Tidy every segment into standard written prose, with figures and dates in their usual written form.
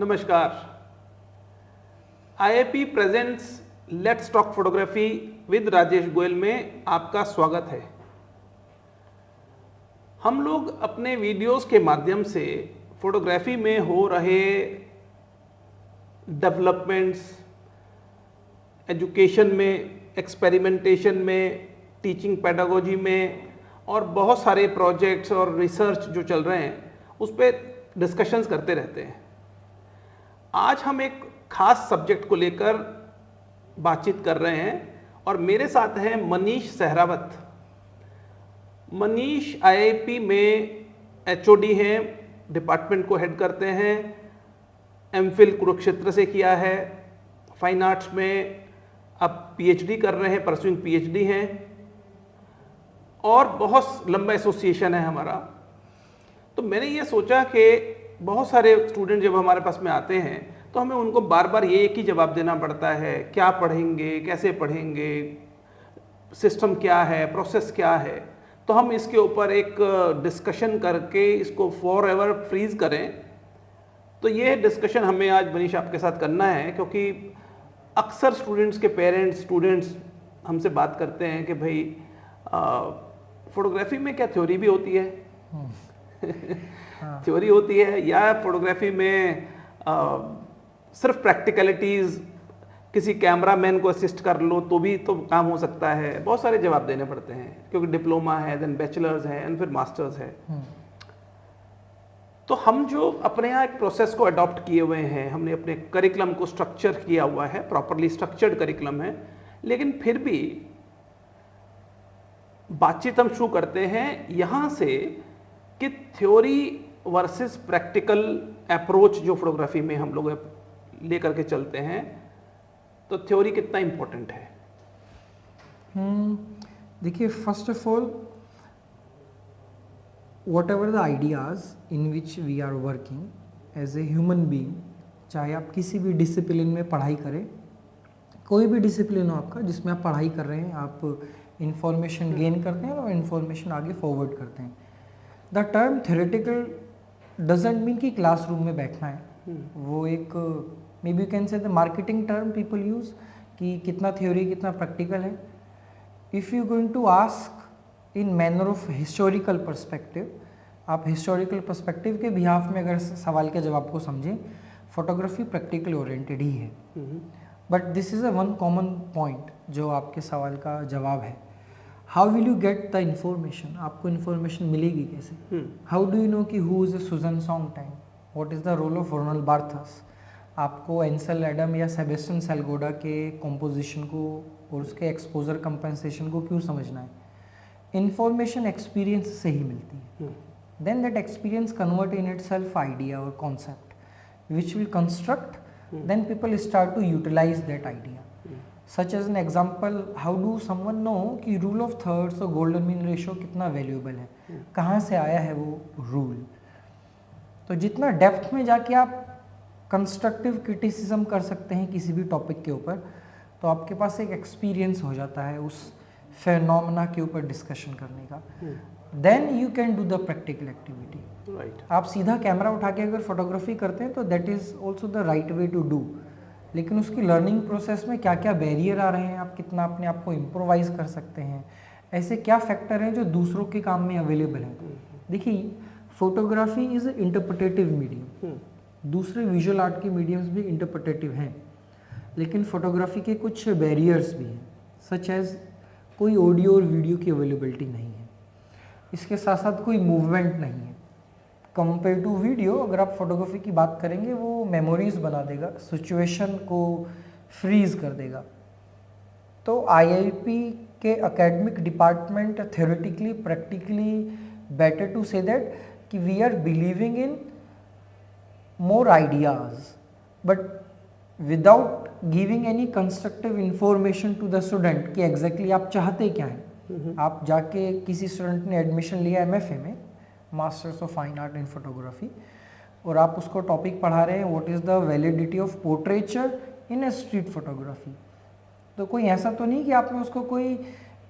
नमस्कार। IIP presents let's talk photography with Rajesh Goyal में आपका स्वागत है। हम लोग अपने वीडियोस के माध्यम से फोटोग्राफी में हो रहे डेवलपमेंट्स, एजुकेशन में, एक्सपेरिमेंटेशन में, टीचिंग पेडागोजी में और बहुत सारे प्रोजेक्ट्स और रिसर्च जो चल रहे हैं उस पर डिस्कशंस करते रहते हैं। आज हम एक खास सब्जेक्ट को लेकर बातचीत कर रहे हैं और मेरे साथ हैं मनीष सहरावत। मनीष आईआईपी में एचओडी हैं, डिपार्टमेंट को हेड करते हैं, एमफिल कुरुक्षेत्र से किया है, फाइन आर्ट्स में अब पीएचडी कर रहे हैं, परस्यूइंग पीएचडी हैं और बहुत लंबा एसोसिएशन है हमारा। तो मैंने ये सोचा कि बहुत सारे स्टूडेंट जब हमारे पास में आते हैं तो हमें उनको बार बार ये एक ही जवाब देना पड़ता है, क्या पढ़ेंगे, कैसे पढ़ेंगे, सिस्टम क्या है, प्रोसेस क्या है। तो हम इसके ऊपर एक डिस्कशन करके इसको फॉर एवर फ्रीज करें। तो ये डिस्कशन हमें आज मनीष आपके साथ करना है, क्योंकि अक्सर स्टूडेंट्स के पेरेंट्स, स्टूडेंट्स हमसे बात करते हैं कि भाई फोटोग्राफी में क्या थ्योरी भी होती है थ्योरी होती है या फोटोग्राफी में सिर्फ प्रैक्टिकलिटीज़, किसी कैमरामैन को असिस्ट कर लो तो भी तो काम हो सकता है। बहुत सारे जवाब देने पड़ते हैं क्योंकि डिप्लोमा है, देन बैचलर्स है एंड फिर मास्टर्स है। तो हम जो अपने यहाँ एक प्रोसेस को अडॉप्ट किए हुए हैं, हमने अपने करिकुलम को स्ट्रक्चर किया हुआ है, प्रॉपरली स्ट्रक्चर्ड करिकुलम है, लेकिन फिर भी बातचीत हम शुरू करते हैं यहाँ से कि थ्योरी वर्सेस प्रैक्टिकल अप्रोच जो फोटोग्राफी में हम लोग लेकर के चलते हैं, तो थ्योरी कितना इम्पोर्टेंट है। देखिए, first of all whatever the ideas in which we are working as a human being, चाहे आप किसी भी डिसिप्लिन में पढ़ाई करें, कोई भी डिसिप्लिन हो आपका जिसमें आप पढ़ाई कर रहे हैं, आप इंफॉर्मेशन गेन करते हैं और इंफॉर्मेशन आगे फॉरवर्ड करते हैं। The term theoretical doesn't mean कि क्लासरूम में बैठना है। वो एक may be you can say the marketing term people use कि कितना थ्योरी कितना प्रैक्टिकल है। If you going to ask in manner of historical perspective, आप हिस्टोरिकल पर्सपेक्टिव के बिहाफ में अगर सवाल के जवाब को समझें, फोटोग्राफी प्रैक्टिकल ओरिएंटेड ही है। But this is a one common point जो आपके सवाल का जवाब है। How will you get the information? आपको इन्फॉर्मेशन मिलेगी कैसे? हाउ डू यू नो कि who is a Susan Sontag? What is the role of Ronald Barthes? आपको एंसल एडम या सेबेस्टियन सैलगोडा के कॉम्पोजिशन को और उसके एक्सपोजर कंपनसेशन को क्यों समझना है? इंफॉर्मेशन एक्सपीरियंस से ही मिलती है। Then that experience convert in itself idea और concept which will construct, then people start to utilise that idea. Such as an example, how do someone know कि रूल ऑफ थर्ड्स और golden mean ratio कितना valuable है? कहाँ से आया है वो रूल? तो जितना डेप्थ में जाके आप कंस्ट्रक्टिव क्रिटिसिज्म कर सकते हैं किसी भी टॉपिक के ऊपर, तो आपके पास एक एक्सपीरियंस हो जाता है उस फेनोमेना के ऊपर डिस्कशन करने का। Then you can do the practical activity. Right. आप सीधा कैमरा उठा के अगर फोटोग्राफी करते हैं तो that is also the right way to do, लेकिन उसकी लर्निंग प्रोसेस में क्या क्या बैरियर आ रहे हैं, आप कितना अपने आप को इम्प्रोवाइज कर सकते हैं, ऐसे क्या फैक्टर हैं जो दूसरों के काम में अवेलेबल हैं। देखिए, फोटोग्राफी इज़ इंटरप्रिटेटिव मीडियम, दूसरे विजुअल आर्ट के मीडियम्स भी इंटरप्रिटेटिव हैं, लेकिन फोटोग्राफी के कुछ बैरियर्स भी हैं, सच एज कोई ऑडियो और वीडियो की अवेलेबिलिटी नहीं है, इसके साथ साथ कोई मूवमेंट नहीं है। कंपेयर टू वीडियो, अगर आप फोटोग्राफी की बात करेंगे, वो मेमोरीज बना देगा, सिचुएशन को फ्रीज कर देगा। तो आईआईपी के academic department theoretically practically better to say that कि we are believing in more ideas but without giving any constructive information to the student कि एग्जैक्टली आप चाहते क्या हैं। आप जाके किसी स्टूडेंट ने एडमिशन लिया एमएफए में, masters of fine art in photography, और आप उसको टॉपिक पढ़ा रहे हैं what is the validity of portraiture in A street photography. तो कोई ऐसा तो नहीं कि आपने उसको कोई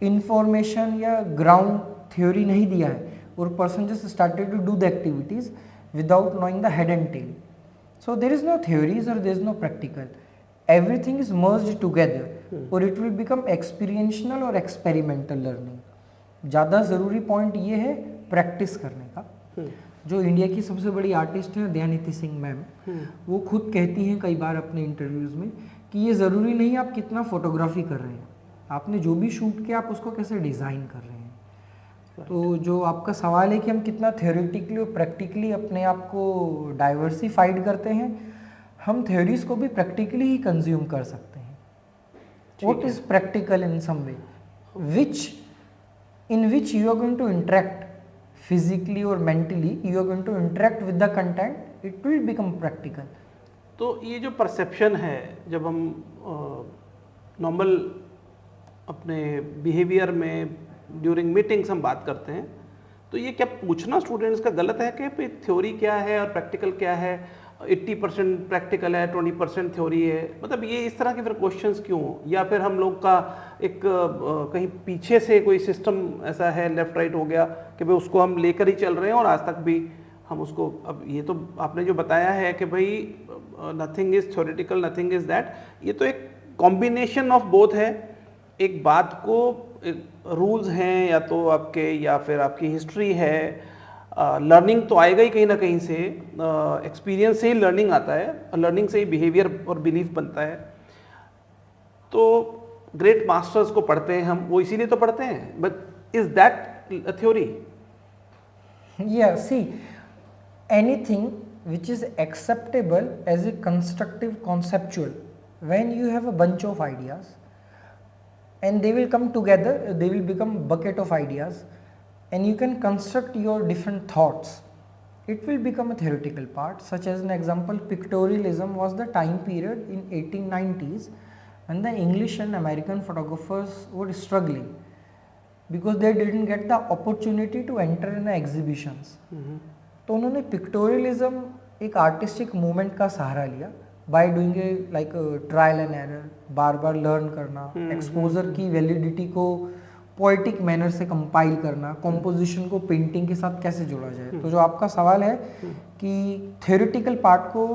इंफॉर्मेशन या ग्राउंड थ्योरी नहीं दिया है और person just started to do the activities without knowing the head and tail. So there is no theories or there is no practical. Everything is merged together, or it will become experiential और experimental learning. ज़्यादा ज़रूरी point ये है practice करने का. जो India की सबसे बड़ी आर्टिस्ट हैं दयानिधि सिंह मैम, वो खुद कहती हैं कई बार अपने इंटरव्यूज़ में कि ये ज़रूरी नहीं आप कितना फोटोग्राफी कर रहे हैं, आपने जो भी शूट किया आप उसको कैसे डिज़ाइन कर रहे हैं. तो जो आपका सवाल है कि हम कितना थ्योरेटिकली और प्रैक्टिकली अपने आप को डाइवर्सिफाइड करते हैं, हम थ्योरीज को भी प्रैक्टिकली ही कंज्यूम कर सकते हैं. What is practical in some way in which you are going to interact physically or mentally, you are going to interact with the content, it will become practical. तो ये जो perception है, जब हम normal अपने बिहेवियर में during meetings हम बात करते हैं, तो ये क्या पूछना स्टूडेंट्स का गलत है कि थ्योरी क्या है और प्रैक्टिकल क्या है, 80% प्रैक्टिकल है 20% थ्योरी है, मतलब ये इस तरह के फिर क्वेश्चंस क्यों? या फिर हम लोग का एक कहीं पीछे से कोई सिस्टम ऐसा है, लेफ्ट राइट हो गया कि भाई उसको हम लेकर ही चल रहे हैं और आज तक भी हम उसको, अब ये तो आपने जो बताया है कि भाई nothing is theoretical, nothing is that, ये तो एक कॉम्बिनेशन ऑफ बोथ है. एक बात को रूल्स हैं या तो आपके, या फिर आपकी हिस्ट्री है, लर्निंग तो आएगा ही कहीं ना कहीं से, एक्सपीरियंस से ही लर्निंग आता है, लर्निंग से ही बिहेवियर और बिलीफ बनता है. तो ग्रेट मास्टर्स को पढ़ते हैं हम, वो इसीलिए तो पढ़ते हैं, but is that a theory? Yeah, see, anything which is acceptable as a constructive conceptual, when you have a bunch of ideas and they will come together, they will become bucket of ideas, and you can construct your different thoughts, it will become a theoretical part. Such as an example, pictorialism was the time period in 1890s when the English and American photographers were struggling because they didn't get the opportunity to enter in the exhibitions. तो उन्होंने पिक्टोरियलिज्म एक artistic movement का सहारा लिया by doing a like trial and error, bar bar learn करना, exposure की validity को poetic manner से compile करना, कॉम्पोजिशन को पेंटिंग के साथ कैसे जोड़ा जाए. तो जो आपका सवाल है कि थ्योरेटिकल पार्ट को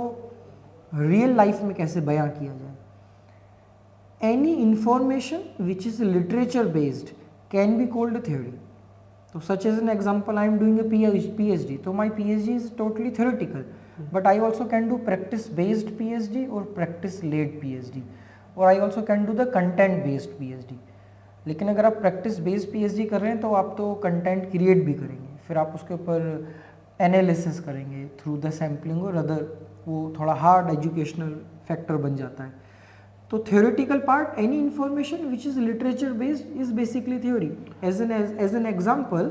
रियल लाइफ में कैसे बयां किया जाए, any information which is literature based can be called a theory. तो such as an example, I am doing a PhD, तो my PhD is totally theoretical, but I also can do practice based PhD or practice led PhD, or I also can do the content based PhD. लेकिन अगर आप practice based PhD कर रहे हैं तो आप तो कंटेंट क्रिएट भी करेंगे, फिर आप उसके ऊपर एनालिसिस करेंगे थ्रू द सैम्पलिंग और अदर, वो थोड़ा हार्ड एजुकेशनल फैक्टर बन जाता है. तो theoretical part, any information which is literature based is basically theory. As an example,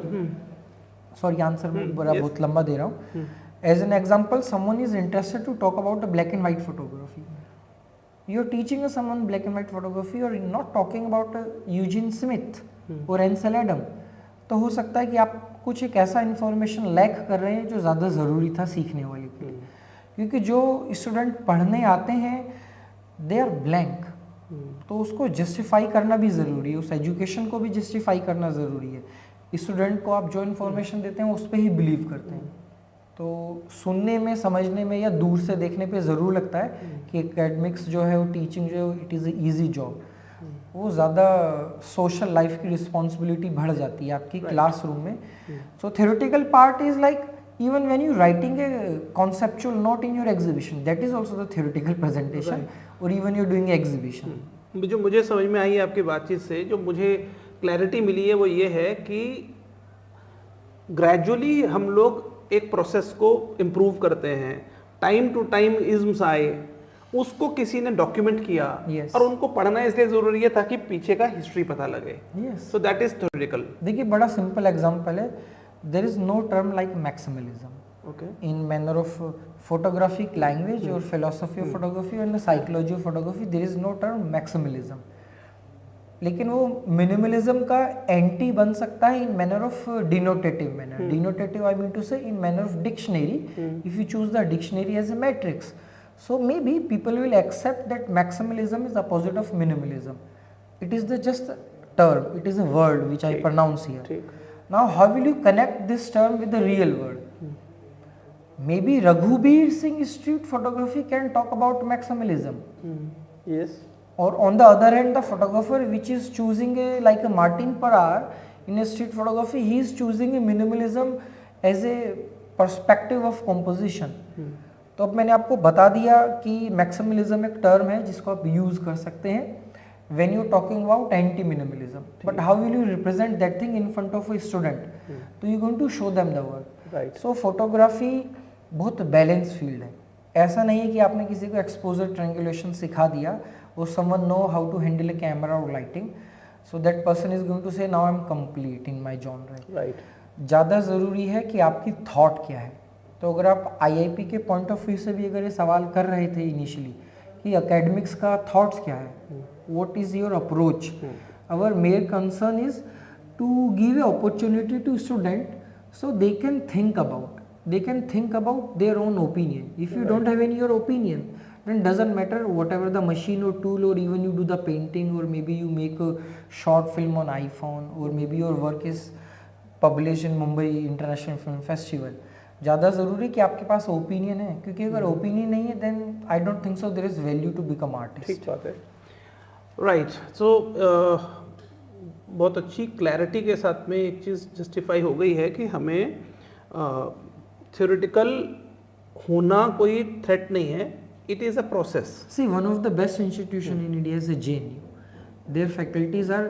sorry answer मैं बहुत लंबा दे रहा हूँ. As an example, someone is interested to talk about the black and white photography. You are teaching someone black and white photography, or not talking about Eugene Smith or Ansel Adams. तो हो सकता है कि आप कुछ एक ऐसा information lack कर रहे हैं जो ज़्यादा ज़रूरी था सीखने वाले के लिए, क्योंकि जो स्टूडेंट पढ़ने आते हैं दे आर ब्लैंक, तो उसको जस्टिफाई करना भी ज़रूरी है, उस एजुकेशन को भी जस्टिफाई करना ज़रूरी है. स्टूडेंट को आप जो इन्फॉर्मेशन देते हैं उस पर ही बिलीव करते हैं. तो सुनने में, समझने में या दूर से देखने पे ज़रूर लगता है कि एकेडमिक्स जो है, वो टीचिंग जो है, इट इज़ ईजी जॉब. वो ज़्यादा सोशल लाइफ की रिस्पॉन्सिबिलिटी बढ़ जाती है आपकी क्लासरूम में. So theoretical part is like even when you writing a conceptual note in your exhibition, that is also the theoretical presentation, or even you're doing exhibition. जो मुझे समझ में आई है आपकी बातचीत से, जो मुझे क्लैरिटी मिली है, वो ये है कि ग्रेजुअली हम लोग एक प्रोसेस को इम्प्रूव करते हैं. टाइम टू टाइम इज़्म्स आए, उसको किसी ने डॉक्यूमेंट किया, और उनको पढ़ना इसलिए ज़रूरी है ताकि पीछे का हिस्ट्री पता लगे. So that is theoretical. देखिए बड़ा सिंपल एग्जांपल है, there is no term like maximalism in manner of photographic language or philosophy of photography and the psychology of photography. there is no term maximalism. लेकिन वो minimalism का anti बन सकता है in manner of denotative manner. Denotative I mean to say in manner of dictionary. If you choose the dictionary as a matrix, so may be people will accept that maximalism is opposite of minimalism. It is the just term, it is a word which I pronounce here. Now how will you connect this term with the real world? maybe Raghubir Singh street photography can talk about maximalism. Yes. Or on the other hand, the photographer which is choosing like a Martin Parr in a street photography, he is choosing a minimalism as a perspective of composition. तो अब मैंने आपको बता दिया कि मैक्सिमलिज्म एक term है जिसको आप यूज कर सकते हैं when you talking about anti minimalism, but how will you represent that thing in front of a student, तो you going to show them the work, right. So photography बहुत बैलेंस फील्ड है. ऐसा नहीं है कि आपने किसी को एक्सपोजर ट्रायंगुलेशन सिखा दिया और someone know how to handle a camera और lighting, so that person is going to say now I am complete in my genre, right. ज़्यादा ज़रूरी है कि आपकी थॉट क्या है. तो अगर आप आईआईपी के पॉइंट ऑफ व्यू से भी अगर ये सवाल कर रहे थे इनिशियली कि एकेडमिक्स का थॉट्स क्या है, what is your approach, our major concern is to give a opportunity to student so they can think about their own opinion. If you don't have any your opinion, then doesn't matter whatever the machine or tool, or even you do the painting, or maybe you make a short film on iPhone, or maybe your work is published in Mumbai International Film Festival. ज़्यादा ज़रूरी कि आपके पास opinion है, क्योंकि अगर opinion नहीं है then I don't think so there is value to become artist. ठीक बात है, राइट. सो बहुत अच्छी क्लैरिटी के साथ में एक चीज़ जस्टिफाई हो गई है कि हमें थ्योरेटिकल होना कोई थ्रेट नहीं है, it is a process. See one of the best institution in India is JNU. Their faculties are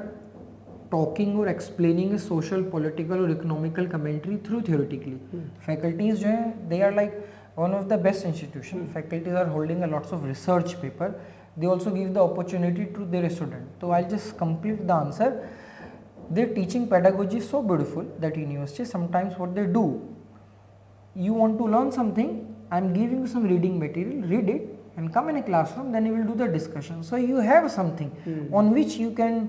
talking और एक्सप्लेनिंग ए सोशल पॉलिटिकल और economical commentary through theoretically. Faculties जो हैं they are like one of the best institution. Faculties are holding a lots of research paper. They also give the opportunity to their student. So I'll just complete the answer. Their teaching pedagogy is so beautiful that university sometimes what they do, you want to learn something, I'm giving you some reading material, read it and come in a classroom, then you will do the discussion. So you have something on which you can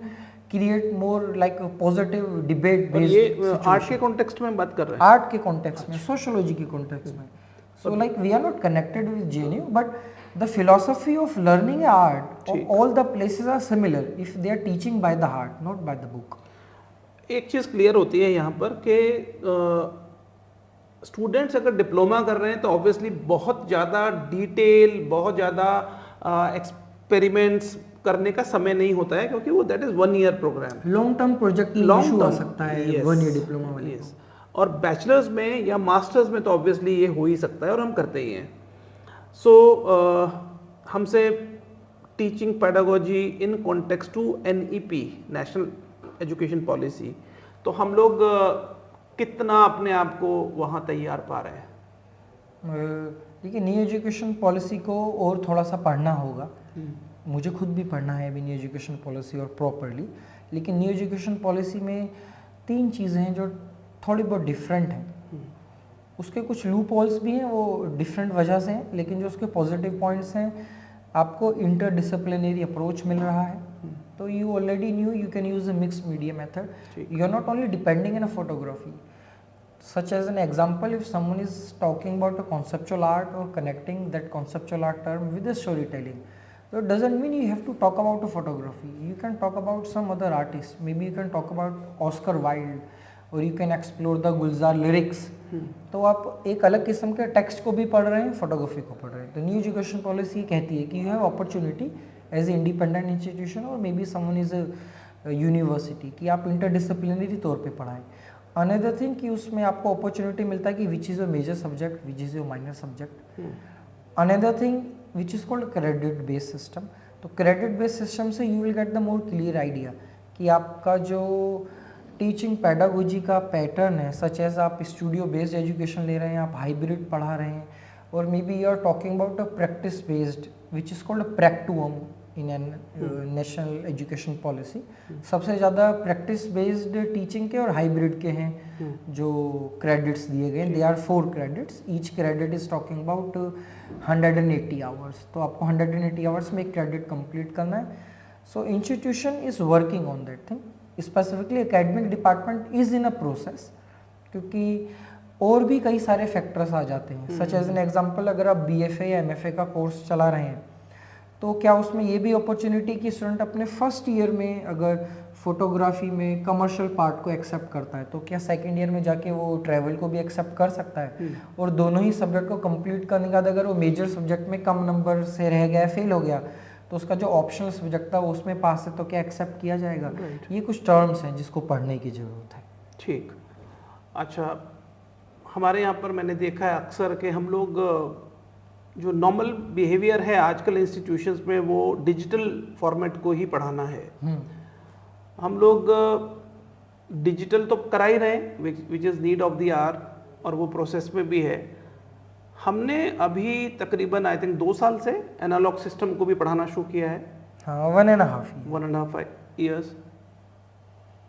create more like a positive debate based. ये art के context में बात कर रहे हैं, art के context में, sociology के कॉन्टेक्स्ट में. So like we are not connected with JNU, but the philosophy of learning art of all the places are similar if they are teaching by the heart, not by the book. एक चीज़ clear होती है यहाँ पर कि students अगर diploma कर रहे हैं तो ऑब्वियसली बहुत ज़्यादा डिटेल, बहुत ज़्यादा एक्सपेरिमेंट्स करने का समय नहीं होता है, क्योंकि वो that is 1 year programme. Long term project long आ सकता है 1 year डिप्लोमा वाले. और बैचलर्स में या मास्टर्स में तो ऑब्वियसली ये हो ही सकता है और हम करते ही हैं. सो हमसे teaching pedagogy in context to NEP national education policy, तो हम लोग कितना अपने आप को वहाँ तैयार पा रहे हैं? देखिए, न्यू एजुकेशन पॉलिसी को और थोड़ा सा पढ़ना होगा. मुझे खुद भी पढ़ना है अभी न्यू एजुकेशन पॉलिसी और प्रॉपरली. लेकिन न्यू एजुकेशन पॉलिसी में 3 चीज़ें हैं जो थोड़ी बहुत डिफरेंट हैं. उसके कुछ लूप होल्स भी हैं, वो डिफरेंट वजह से हैं, लेकिन जो उसके पॉजिटिव पॉइंट्स हैं, आपको इंटरडिसिप्लिनरी अप्रोच मिल रहा है. तो you already knew you can use a mixed media method. You are not only depending in a photography. Such as an example, if someone is talking about a conceptual art or connecting that conceptual art term with the storytelling, so it doesn't mean you have to talk about a photography. You can talk about some other artist. Maybe you can talk about Oscar Wilde, or you can explore the Gulzar lyrics. तो आप एक अलग किस्म के text को भी पढ़ रहे हैं, फोटोग्राफी को पढ़ रहे हैं. तो न्यू एजुकेशन पॉलिसी कहती है कि you have opportunity as a independent institution और may be someone is a university कि आप इंटरडिसिप्लिनरी तौर पे पढ़ाएं. अनदर थिंग कि उसमें आपको अपॉर्चुनिटी मिलता है कि which is your major subject, which is your minor subject. Another thing which is called credit based system. तो क्रेडिट बेस्ड सिस्टम से you will get the more clear idea कि आपका जो टीचिंग पेडागोजी का pattern है, such as आप studio based education ले रहे हैं, आप हाइब्रिड पढ़ा रहे हैं, और may B you are talking about a practice based which is called प्रैक्टुअम in an national education policy. सबसे ज़्यादा प्रैक्टिस बेस्ड टीचिंग के और हाइब्रिड के हैं जो क्रेडिट्स दिए गए. They are 4 credits. Each credit is talking about 180 hours. तो आपको 180 hours में एक क्रेडिट कंप्लीट करना है. So institution is working on that thing. Specifically academic department is in a process, क्योंकि और भी कई सारे फैक्टर्स आ जाते हैं. सच एज एन एग्जांपल, अगर आप BFA या MFA का कोर्स चला रहे हैं तो क्या उसमें ये भी अपॉर्चुनिटी कि स्टूडेंट अपने फर्स्ट ईयर में अगर फोटोग्राफी में कमर्शियल पार्ट को एक्सेप्ट करता है तो क्या सेकंड ईयर में जाके वो ट्रैवल को भी एक्सेप्ट कर सकता है? और दोनों ही सब्जेक्ट को कंप्लीट करने के बाद अगर वो मेजर सब्जेक्ट में कम नंबर से रह गया, फेल हो गया, तो उसका जो ऑप्शनल सब्जेक्ट था उसमें पास है तो क्या एक्सेप्ट किया जाएगा? ये कुछ टर्म्स हैं जिसको पढ़ने की ज़रूरत है। ठीक। अच्छा, हमारे यहाँ पर मैंने देखा है अक्सर कि हम लोग जो नॉर्मल बिहेवियर है आजकल इंस्टीट्यूशंस में वो डिजिटल फॉर्मेट को ही पढ़ाना है। हम लोग डिजिटल तो करा ही रहे हैं which is need of the hour, और वो प्रोसेस में भी है। हमने अभी तकरीबन आई थिंक 2 साल से एनालॉग सिस्टम को भी पढ़ाना शुरू किया है। हाँ, 1.5 ईयर्स।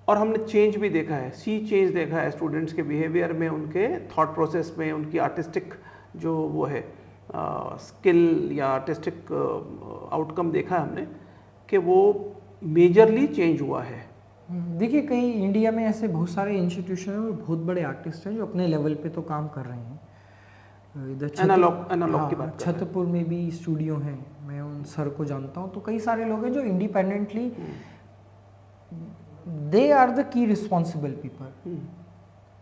और हमने चेंज भी देखा है, चेंज देखा है स्टूडेंट्स के बिहेवियर में, उनके थॉट प्रोसेस में, उनकी आर्टिस्टिक जो वो है स्किल या आर्टिस्टिक आउटकम देखा है हमने कि वो मेजरली चेंज हुआ है। देखिए, कई इंडिया में ऐसे बहुत सारे इंस्टीट्यूशन हैं और बहुत बड़े आर्टिस्ट हैं जो अपने लेवल पे तो काम कर रहे हैं। इधर एनालॉग की बात छतरपुर में भी स्टूडियो हैं, मैं उन सर को जानता हूँ। तो कई सारे लोग हैं जो independently, they are the key responsible people.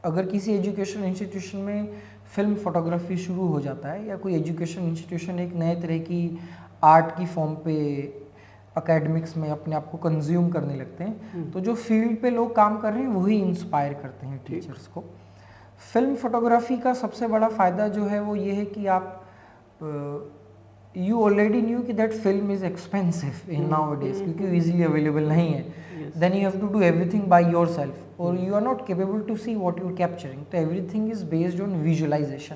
अगर किसी एजुकेशन इंस्टीट्यूशन में फिल्म फोटोग्राफी शुरू हो जाता है या कोई एजुकेशन इंस्टीट्यूशन एक नए तरह की आर्ट की फॉर्म पे एकेडमिक्स में अपने आप को कंज्यूम करने लगते हैं, तो जो फील्ड पे लोग काम कर रहे हैं वही इंस्पायर करते हैं टीचर्स को। फिल्म फोटोग्राफी का सबसे बड़ा फ़ायदा जो है वो ये है कि आप यू ऑलरेडी न्यू कि that film is expensive in now days, क्योंकि ईजिली अवेलेबल नहीं है। Then you have to do everything by yourself और you are not capable to see what you capturing. तो everything is based on visualisation.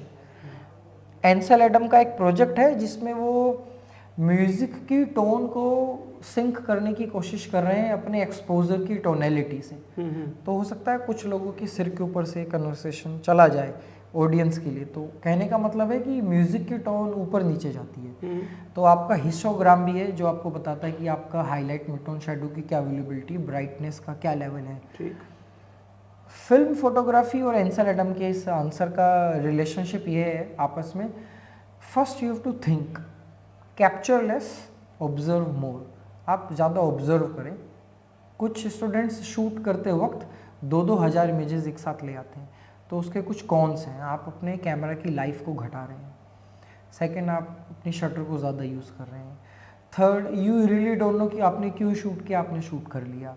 Ansel Adam का एक project है जिसमें वो म्यूजिक की टोन को सिंक करने की कोशिश कर रहे हैं अपने एक्सपोजर की टोनैलिटी से। तो हो सकता है कुछ लोगों के सिर के ऊपर से कन्वर्सेशन चला जाए ऑडियंस के लिए। तो कहने का मतलब है कि म्यूजिक की टोन ऊपर नीचे जाती है। तो आपका हिस्टोग्राम भी है जो आपको बताता है कि आपका हाईलाइट, मिडटोन, शैडो की क्या अवेलेबिलिटी, ब्राइटनेस का क्या लेवल है। फिल्म फोटोग्राफी और एंसेल एडम के इस आंसर का रिलेशनशिप ये है आपस में, first you have to think, capture less, observe more. आप ज़्यादा ऑब्जर्व करें। कुछ स्टूडेंट्स शूट करते वक्त 2-2 हज़ार इमेजेस एक साथ ले आते हैं, तो उसके कुछ कॉन्स हैं। आप अपने कैमरा की लाइफ को घटा रहे हैं। सेकंड, आप अपनी शटर को ज़्यादा यूज़ कर रहे हैं। Third, you really don't know कि आपने क्यों शूट किया, आपने शूट कर लिया।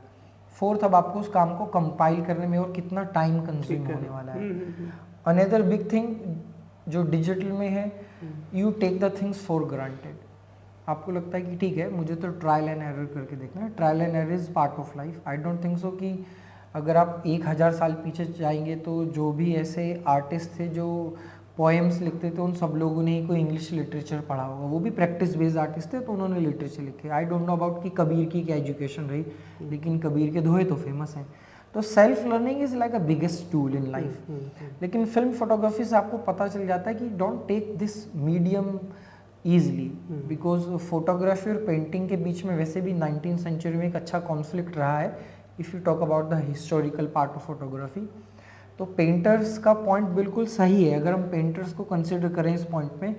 फोर्थ, अब आपको उस काम को कंपाइल करने में और कितना टाइम कंज्यूम होने वाला है। अनदर बिग थिंग जो डिजिटल में है, you take the things for granted. आपको लगता है कि ठीक है, मुझे तो ट्रायल एंड एरर करके देखना है। Trial and error is part of life. I don't think सो कि अगर आप 1000 साल पीछे जाएंगे तो जो भी ऐसे आर्टिस्ट थे जो पोएम्स लिखते थे उन सब लोगों ने ही कोई इंग्लिश लिटरेचर पढ़ा होगा। वो भी प्रैक्टिस बेस्ड आर्टिस्ट थे तो उन्होंने लिटरेचर लिखे। आई डोंट नो अबाउट कि कबीर की क्या एजुकेशन रही, लेकिन कबीर के दोहे तो फेमस हैं। तो self learning is like a biggest tool in life. लेकिन फिल्म फोटोग्राफी से आपको पता चल जाता है कि don't take this medium easily, because photography और पेंटिंग के बीच में वैसे भी 19th सेंचुरी में एक अच्छा कॉन्फ्लिक्ट रहा है। If you talk about the historical part of photography, तो पेंटर्स का पॉइंट बिल्कुल सही है। अगर हम पेंटर्स को कंसिडर करें इस पॉइंट में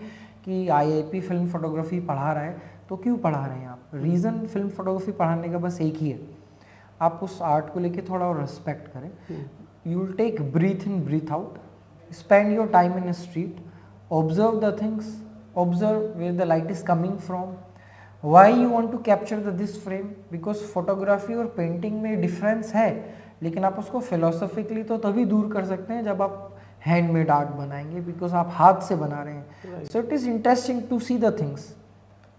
कि आईआईपी फिल्म फोटोग्राफी पढ़ा रहा है, तो क्यों पढ़ा रहे हैं आप? रीज़न फिल्म फोटोग्राफी पढ़ाने का बस एक ही है, आप उस आर्ट को लेके थोड़ा और रिस्पेक्ट करें। You will take breath in breath out, spend your time in street, observe the things, observe where the light is coming from, why you want to capture the this frame. Because photography और painting में difference है, लेकिन आप उसको philosophically तो तभी दूर कर सकते हैं जब आप हैंडमेड आर्ट बनाएंगे, बिकॉज आप हाथ से बना रहे हैं। So it is interesting to see the things.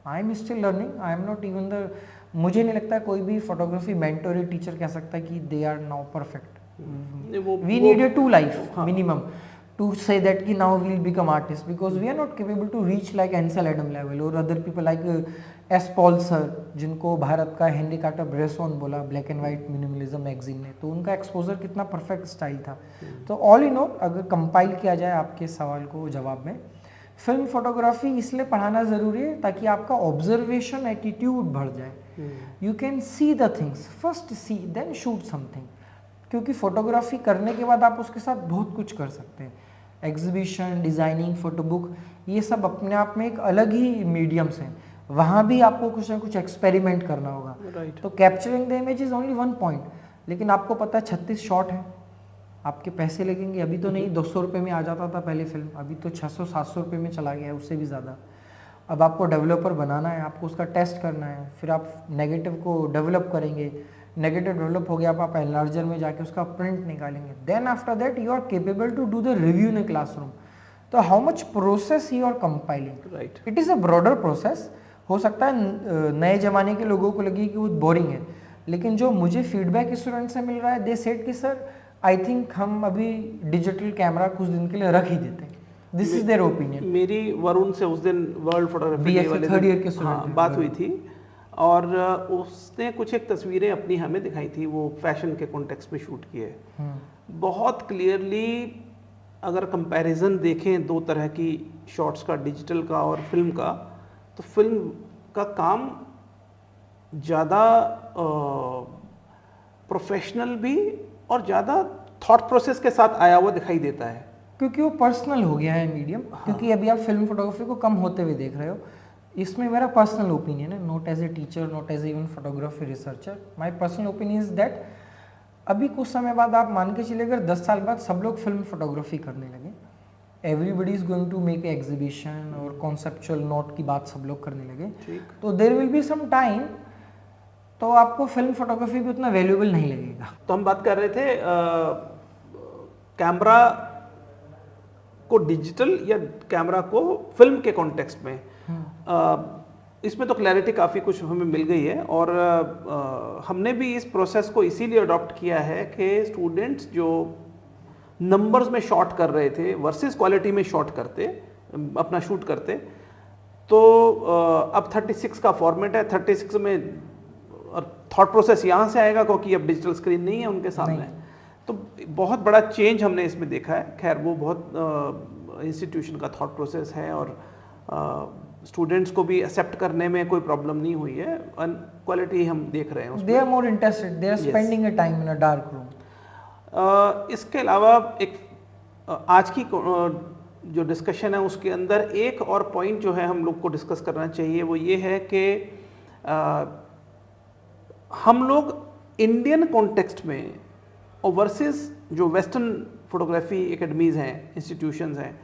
I am still learning, I am not even the, मुझे नहीं लगता कोई भी फोटोग्राफी मेंटर या टीचर कह सकता है कि they are now perfect. We need a 2 life minimum to say that ki now we will become artists, because we are not capable to reach like Ansel Adams level or other people like S. Paul sir, जिनको भारत का Henry quarter ब्रेसोन बोला black and white minimalism magazine ने, तो उनका exposure कितना perfect style था। तो all in all अगर कंपाइल किया जाए आपके सवाल को जवाब में, फिल्म फोटोग्राफी इसलिए पढ़ाना ज़रूरी है ताकि आपका ऑब्जर्वेशन एटीट्यूड बढ़ जाए। You can see the things, first see then shoot something, क्योंकि फोटोग्राफी करने के बाद आप उसके साथ बहुत कुछ कर सकते हैं। एग्जीबिशन, डिज़ाइनिंग, फोटो बुक, ये सब अपने आप में एक अलग ही मीडियम्स हैं। वहाँ भी आपको कुछ ना कुछ एक्सपेरिमेंट करना होगा। राइट। तो capturing the image is only one point, लेकिन आपको पता है 36 शॉट है, आपके पैसे लगेंगे। अभी तो नहीं 200 रुपये में आ जाता था पहले फिल्म, अभी तो 600-700 रुपये में चला गया है, उससे भी ज़्यादा। अब आपको डेवलपर बनाना है, आपको उसका टेस्ट करना है, फिर आप नेगेटिव को डेवलप करेंगे, नेगेटिव डेवलप हो गया, आप एनलार्जर में जाके उसका प्रिंट निकालेंगे, then after that you are capable to do the review in a classroom. तो how much process you are compiling, right. It is a broader process. हो सकता है नए ज़माने के लोगों को लगे कि वो बोरिंग है, लेकिन जो मुझे फीडबैक स्टूडेंट से मिल रहा है, दे सेड कि सर आई थिंक हम अभी डिजिटल कैमरा कुछ दिन के लिए रख ही देते हैं। This is their opinion. मेरी वरुण से उस दिन वर्ल्ड फोटोग्राफी डे वाले थर्ड ईयर के दिन स्टूडेंट बात हुई थी, और उसने कुछ एक तस्वीरें अपनी हमें दिखाई थी, वो फैशन के कॉन्टेक्स्ट में शूट किए। बहुत क्लियरली अगर कंपैरिजन देखें दो तरह की शॉट्स का, डिजिटल का और फिल्म का, तो फिल्म का काम ज़्यादा प्रोफेशनल भी और ज़्यादा थॉट प्रोसेस के साथ आया हुआ दिखाई देता है, क्योंकि वो पर्सनल हो गया है मीडियम। क्योंकि अभी आप फिल्म फोटोग्राफी को कम होते हुए देख रहे हो। इसमें मेरा पर्सनल ओपिनियन है, not as a teacher, not as even photography researcher. My personal opinion is that अभी कुछ समय बाद आप मान के चलिए, अगर 10 साल बाद सब लोग फिल्म फोटोग्राफी करने लगे, everybody is going to make exhibition और कॉन्सेप्चुअल नोट की बात सब लोग करने लगे, तो there will be some time तो आपको फिल्म फोटोग्राफी भी उतना वैल्यूएबल नहीं लगेगा। तो हम बात कर रहे थे कैमरा को डिजिटल या कैमरा को फिल्म के कॉन्टेक्स्ट में। इसमें तो क्लैरिटी काफ़ी कुछ हमें मिल गई है, और हमने भी इस प्रोसेस को इसीलिए अडॉप्ट किया है कि स्टूडेंट्स जो नंबर्स में शॉट कर रहे थे वर्सेस क्वालिटी में शॉट करते, अपना शूट करते, तो अब 36 का फॉर्मेट है, 36 में और थॉट प्रोसेस यहाँ से आएगा क्योंकि अब डिजिटल स्क्रीन नहीं है उनके सामने। तो बहुत बड़ा चेंज हमने इसमें देखा है। खैर वो बहुत इंस्टीट्यूशन का थॉट प्रोसेस है, और स्टूडेंट्स को भी एक्सेप्ट करने में कोई प्रॉब्लम नहीं हुई है, और क्वालिटी हम देख रहे हैं उसमें। They are more interested, they are spending a time in a dark room. इसके अलावा एक आज की जो डिस्कशन है उसके अंदर एक और पॉइंट जो है हम लोग को डिस्कस करना चाहिए, वो ये है कि हम लोग इंडियन कॉन्टेक्स्ट में और वर्सेस जो वेस्टर्न फोटोग्राफी एकेडमीज हैं, इंस्टीट्यूशंस हैं,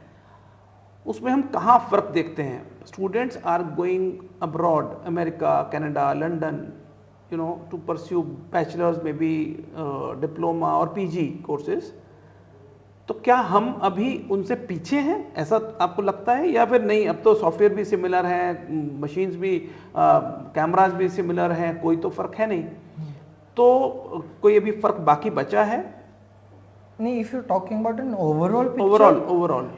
उसमें हम कहाँ फ़र्क देखते हैं। Students are going abroad, America, Canada, London, you know, to pursue bachelors में भी डिप्लोमा और पीजी कोर्सेज। तो क्या हम अभी उनसे पीछे हैं, ऐसा आपको लगता है, या फिर नहीं, अब तो सॉफ्टवेयर भी सिमिलर हैं, मशीन्स भी, कैमराज भी सिमिलर हैं, कोई तो फ़र्क है नहीं? तो कोई अभी फ़र्क बाकी बचा है? नहीं, if you talking about an overall,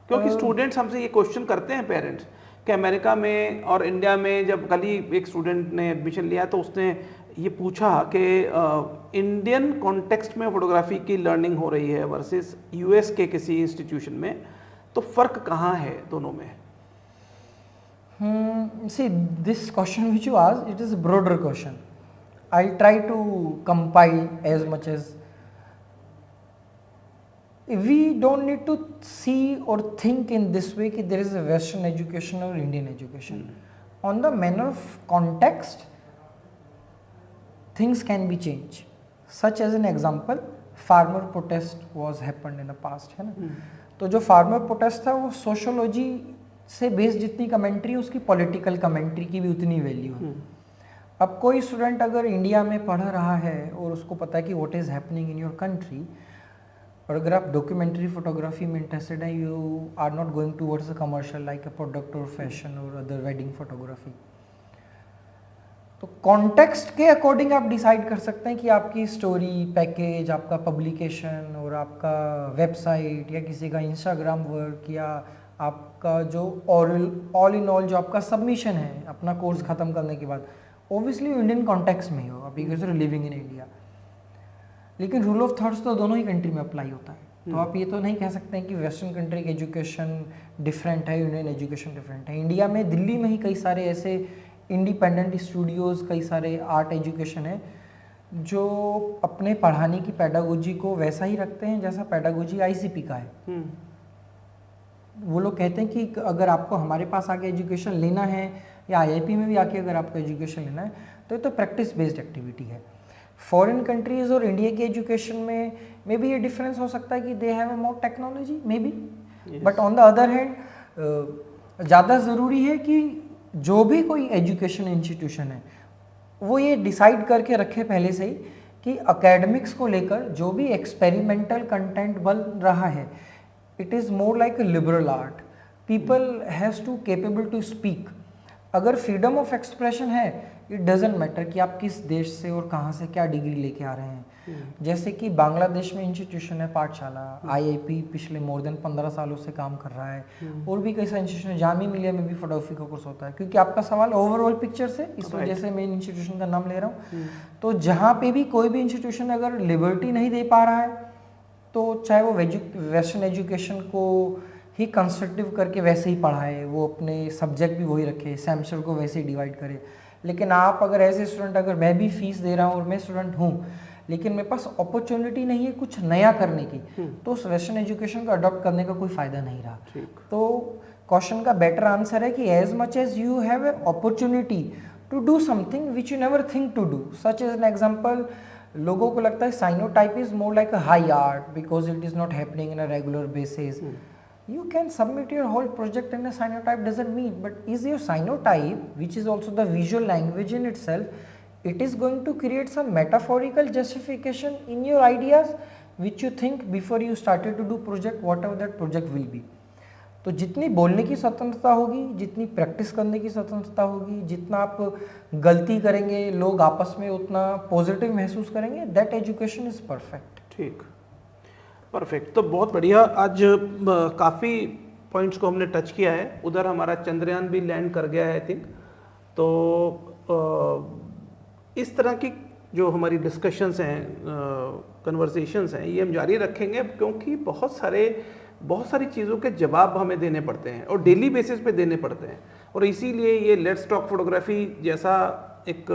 क्योंकि स्टूडेंट्स हमसे ये क्वेश्चन करते हैं, पेरेंट्स, कि अमेरिका में और इंडिया में, जब कल ही एक स्टूडेंट ने एडमिशन लिया तो उसने ये पूछा कि इंडियन कॉन्टेक्स्ट में फोटोग्राफी की लर्निंग हो रही है वर्सेस यूएस के किसी इंस्टीट्यूशन में, तो फ़र्क कहाँ है दोनों में? See, this question which you asked, it is a broader question. I'll try to compile as much as. We don't need to see or think in this way कि there is a Western education or Indian education. On the manner of context, things can be changed. Such as an example, farmer protest was happened in the past, है ना? तो जो farmer protest था वो sociology से based जितनी commentary है उसकी पॉलिटिकल कमेंट्री की भी उतनी वैल्यू है। अब कोई स्टूडेंट अगर इंडिया में पढ़ रहा है और उसको पता है कि what is happening in your country, और अगर आप डॉक्यूमेंट्री फोटोग्राफी में इंटरेस्टेड है, you are not going towards a commercial like a product और फैशन और अदर वेडिंग फोटोग्राफी, तो कॉन्टेक्स्ट के अकॉर्डिंग आप डिसाइड कर सकते हैं कि आपकी स्टोरी पैकेज, आपका पब्लिकेशन और आपका वेबसाइट या किसी का इंस्टाग्राम वर्क या आपका जो ऑल इन ऑल जो आपका सबमिशन है अपना कोर्स ख़त्म करने के बाद, ऑब्वियसली इंडियन कॉन्टेक्स्ट में ही हो, because you are living in India. लेकिन रूल ऑफ थॉट्स तो दोनों ही कंट्री में अप्लाई होता है। तो आप ये तो नहीं कह सकते हैं कि वेस्टर्न कंट्री की एजुकेशन डिफरेंट है, इंडियन एजुकेशन डिफरेंट है। इंडिया में, दिल्ली में ही कई सारे ऐसे इंडिपेंडेंट स्टूडियोज़, कई सारे आर्ट एजुकेशन है जो अपने पढ़ाने की पैडागोजी को वैसा ही रखते हैं जैसा पैडागोजी आईसीपी का है। वो लोग कहते हैं कि अगर आपको हमारे पास आके एजुकेशन लेना है या आईआईपी में भी आके अगर आपको एजुकेशन लेना है तो ये तो प्रैक्टिस बेस्ड एक्टिविटी है। फॉरेन कंट्रीज़ और इंडिया की एजुकेशन में मे बी ये डिफरेंस हो सकता है कि they have a more technology may be, but on the other hand ज़्यादा ज़रूरी है कि जो भी कोई एजुकेशन इंस्टीट्यूशन है वो ये डिसाइड करके रखे पहले से ही कि एकेडमिक्स को लेकर जो भी एक्सपेरिमेंटल कंटेंट बन रहा है it is more like a liberal art, people has to capable to speak. अगर फ्रीडम ऑफ एक्सप्रेशन है इट डजेंट मैटर कि आप किस देश से और कहाँ से क्या डिग्री लेके आ रहे हैं। जैसे कि बांग्लादेश में इंस्टीट्यूशन है पाठशाला, आईआईपी पिछले मोर देन 15 सालों से काम कर रहा है, और भी कई सारे इंस्टीट्यूशन है, जामिया मिलिया में भी फोटोग्राफी का कोर्स होता है। क्योंकि आपका सवाल ओवरऑल पिक्चर से, इस वजह से मैं इंस्टीट्यूशन का नाम ले रहा हूँ। तो जहाँ पे भी कोई भी इंस्टीट्यूशन अगर लिबर्टी नहीं दे पा रहा है तो चाहे वो वेस्टर्न एजुकेशन को ही कंस्ट्रक्टिव करके वैसे ही पढ़ाए, वो अपने सब्जेक्ट भी वही रखे, सेमेस्टर को वैसे ही डिवाइड करे, लेकिन आप अगर एज ए स्टूडेंट, अगर मैं भी फीस दे रहा हूँ और मैं स्टूडेंट हूँ लेकिन मेरे पास अपॉर्चुनिटी नहीं है कुछ नया करने की, तो उस वेस्टर्न एजुकेशन को अडॉप्ट करने का कोई फायदा नहीं रहा। तो क्वेश्चन का बेटर आंसर है कि as much as you have a opportunity to do something which you never think to do, such as an example, लोगों को लगता है cyanotype is more like a high art because it is not happening in a regular basis. You can submit your whole project in a cyanotype doesn't mean, but is your cyanotype, which is also the visual language in itself, it is going to create some metaphorical justification in your ideas which you think before you started to do project, whatever that project will be. तो जितनी बोलने की स्वतंत्रता होगी, जितनी practice करने की स्वतंत्रता होगी, जितना आप गलती करेंगे लोग आपस में उतना पॉजिटिव महसूस करेंगे, दैट एजुकेशन इज परफेक्ट। ठीक, परफेक्ट। तो बहुत बढ़िया, आज काफ़ी पॉइंट्स को हमने टच किया है। उधर हमारा चंद्रयान भी लैंड कर गया है आई थिंक। तो इस तरह की जो हमारी डिस्कशंस हैं, कन्वर्सेशंस हैं, ये हम जारी रखेंगे, क्योंकि बहुत सारी चीज़ों के जवाब हमें देने पड़ते हैं और डेली बेसिस पे देने पड़ते हैं। और इसीलिए ये लेट्स टॉक फोटोग्राफी जैसा एक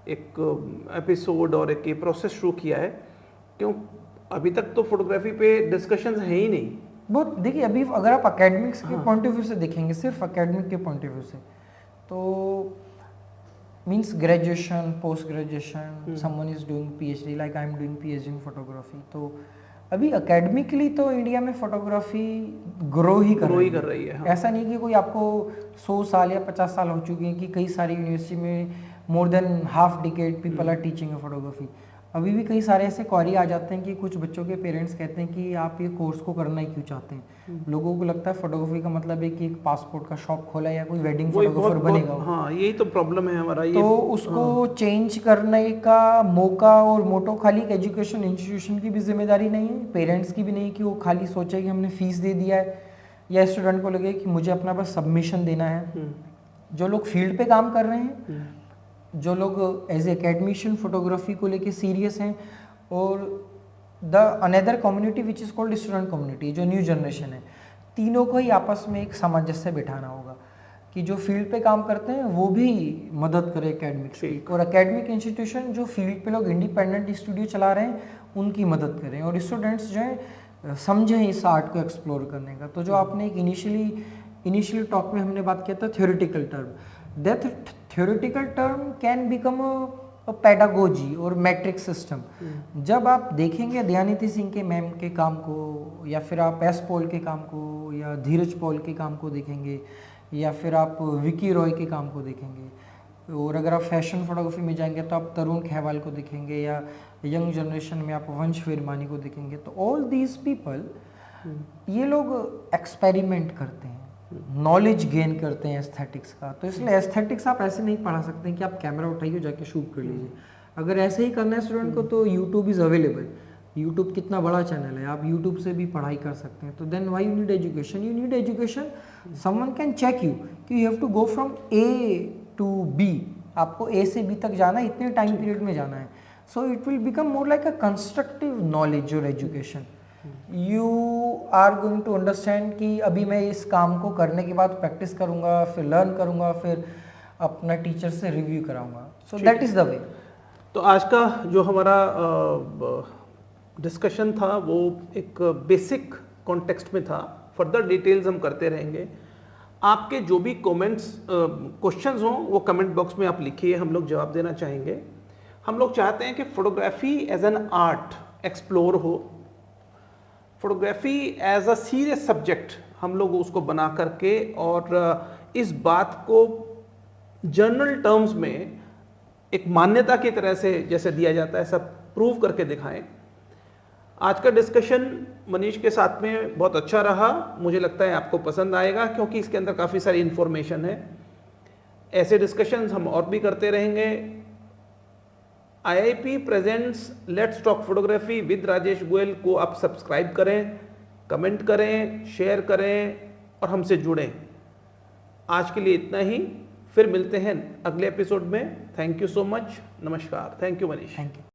एक एपिसोड और एक ये प्रोसेस शुरू किया है, क्यों अभी तक तो फोटोग्राफी पे डिस्कशंस है ही नहीं बहुत। देखिए अभी अगर आप एकेडमिक्स के पॉइंट ऑफ व्यू से देखेंगे, सिर्फ एकेडमिक के पॉइंट ऑफ व्यू से, तो means graduation, post graduation, someone is doing PhD like I am doing PhD in photography, तो अभी एकेडमिकली तो इंडिया में फोटोग्राफी ग्रो ही कर रही है। हाँ। ऐसा नहीं कि कोई आपको 100 साल या 50 साल हो चुके हैं कि कई सारी यूनिवर्सिटी में more than half decade people are teaching photography. अभी भी कई सारे ऐसे क्वेरी आ जाते हैं कि कुछ बच्चों के पेरेंट्स कहते हैं कि आप ये कोर्स को करना ही क्यों चाहते हैं। लोगों को लगता है फोटोग्राफी का मतलब है कि एक पासपोर्ट का शॉप खोला या कोई वेडिंग फोटोग्राफर बनेगा। हाँ, यही तो प्रॉब्लम है हमारा ये। तो उसको चेंज करने का मौका और मोटो खाली एजुकेशन इंस्टीट्यूशन की भी जिम्मेदारी नहीं है, पेरेंट्स की भी नहीं कि वो खाली सोचे कि हमने फीस दे दिया है, या स्टूडेंट को लगे कि मुझे अपना बस सबमिशन देना है। जो लोग फील्ड पे काम कर रहे हैं, जो लोग एज ए एकेडमिशियन फोटोग्राफी को लेके सीरियस हैं, और the another community which is called student community, जो न्यू जनरेशन है, तीनों को ही आपस में एक सामंजस्य बिठाना होगा कि जो फील्ड पे काम करते हैं वो भी मदद करे एकेडमिक्स की, और एकेडमिक इंस्टीट्यूशन जो फील्ड पे लोग इंडिपेंडेंट स्टूडियो चला रहे हैं उनकी मदद करें, और स्टूडेंट्स जो है समझें इस आर्ट को एक्सप्लोर करने का। तो जो आपने एक इनिशियली टॉक में हमने बात किया था theoretical term, that theoretical term can become a pedagogy और मैट्रिक्स सिस्टम। जब आप देखेंगे दयानिधि सिंह के मैम के काम को, या फिर आप एस पॉल के काम को, या धीरज पॉल के काम को देखेंगे, या फिर आप विकी रॉय के काम को देखेंगे, और अगर आप फैशन फोटोग्राफी में जाएंगे तो आप तरुण खेवाल को देखेंगे, या यंग जनरेशन में आप वंश वीरमानी को देखेंगे। तो ऑल दीज पीपल, ये लोग एक्सपेरिमेंट करते हैं, नॉलेज गेन करते हैं एस्थेटिक्स का। तो इसलिए एस्थेटिक्स आप ऐसे नहीं पढ़ा सकते हैं कि आप कैमरा उठाइए जाके शूट कर लीजिए। अगर ऐसे ही करना है स्टूडेंट को तो यूट्यूब इज़ अवेलेबल। यूट्यूब कितना बड़ा चैनल है, आप यूट्यूब से भी पढ़ाई कर सकते हैं। तो then why you need education? You need education, someone can check you कि you have to go from A to B, आपको ए से बी तक जाना है, इतने टाइम पीरियड में जाना है। So it will become more like a constructive knowledge और education. You are going to understand कि अभी मैं इस काम को करने के बाद प्रैक्टिस करूँगा, फिर लर्न करूँगा, फिर अपना टीचर से रिव्यू कराऊँगा। So that is the way. तो आज का जो हमारा डिस्कशन था वो एक बेसिक कॉन्टेक्स्ट में था, फर्दर डिटेल्स हम करते रहेंगे। आपके जो भी कमेंट्स क्वेश्चंस हों वो कमेंट बॉक्स में आप लिखिए, हम लोग जवाब देना चाहेंगे। हम लोग चाहते हैं कि photography as an art explore हो, photography as a serious subject हम लोग उसको बना करके और इस बात को जर्नल टर्म्स में एक मान्यता की तरह से जैसे दिया जाता है सब प्रूव करके दिखाएं। आज का डिस्कशन मनीष के साथ में बहुत अच्छा रहा, मुझे लगता है आपको पसंद आएगा क्योंकि इसके अंदर काफ़ी सारी इन्फॉर्मेशन है। ऐसे डिस्कशंस हम और भी करते रहेंगे। IIP presents let's talk photography with Rajesh Goyal को आप सब्सक्राइब करें, कमेंट करें, शेयर करें और हमसे जुड़ें। आज के लिए इतना ही, फिर मिलते हैं अगले एपिसोड में। थैंक यू सो मच, नमस्कार। Thank you Manish. Thank you.